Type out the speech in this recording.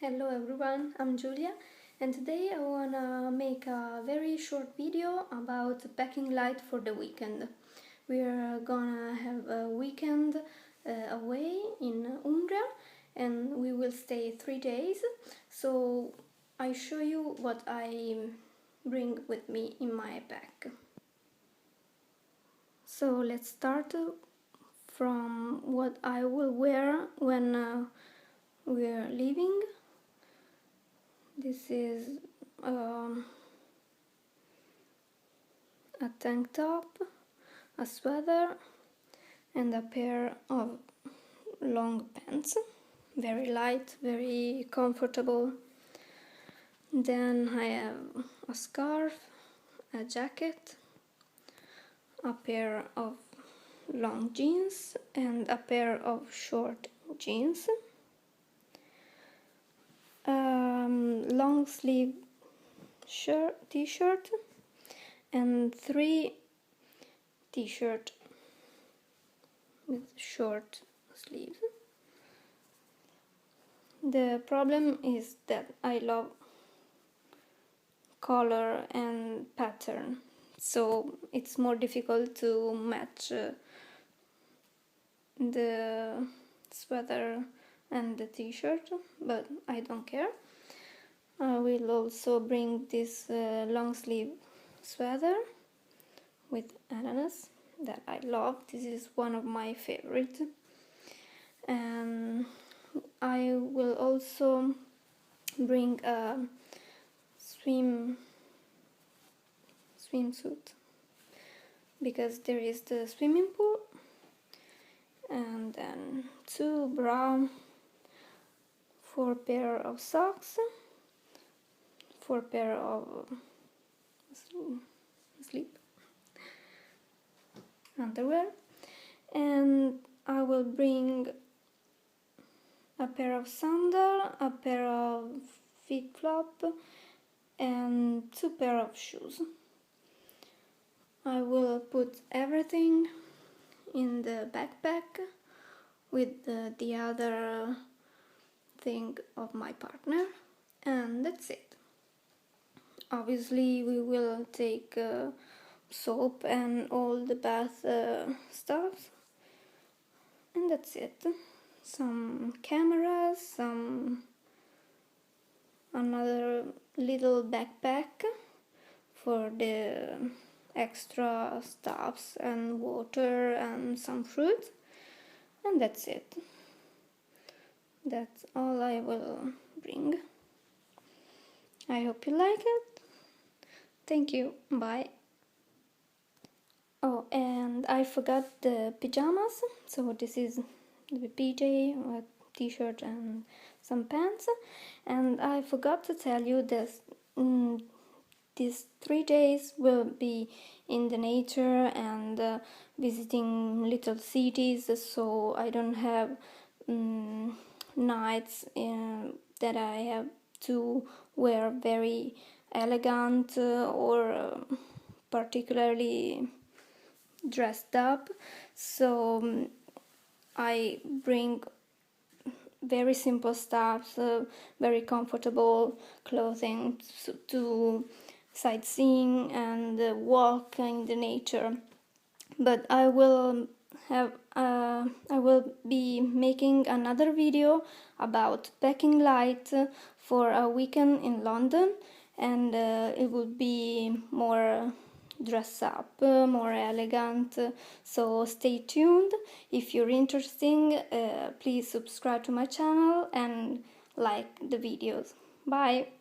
Hello everyone, I'm Giulia and today I wanna make a very short video about packing light for the weekend. We're gonna have a weekend away in Umbria and we will stay 3 days, so I show you what I bring with me in my pack. So let's start from what I will wear when we're leaving. This is a tank top, a sweater and a pair of long pants, very light, very comfortable. Then I have a scarf, a jacket, a pair of long jeans and a pair of short jeans, long sleeve t-shirt and 3 t-shirt with short sleeves. The problem is that I love color and pattern, so it's more difficult to match the sweater and the t-shirt, but I don't care. I will also bring this long sleeve sweater with ananas that I love. This is one of my favorite. And I will also bring a swimsuit because there is the swimming pool, and then 2 bra, 4 pair of socks, 4 pair of sleep underwear, and I will bring a pair of sandal, a pair of flip-flop and 2 pair of shoes. I will put everything in the backpack with the other thing of my partner, and that's it. Obviously we will take soap and all the bath stuff, and that's it. Some cameras, another little backpack for the extra stuffs and water and some fruit, and that's it. That's all I will bring. I hope you like it. Thank you. Bye. Oh, and I forgot the pajamas. So this is the PJ, a t-shirt and some pants. And I forgot to tell you this. These 3 days will be in the nature and visiting little cities, so I don't have nights that I have to wear very elegant or particularly dressed up. So I bring very simple stuff, very comfortable clothing to sightseeing and walk in the nature. But I will be making another video about packing light for a weekend in London, and it will be more dress up, more elegant, so stay tuned. If you're interested, please subscribe to my channel and like the videos. Bye!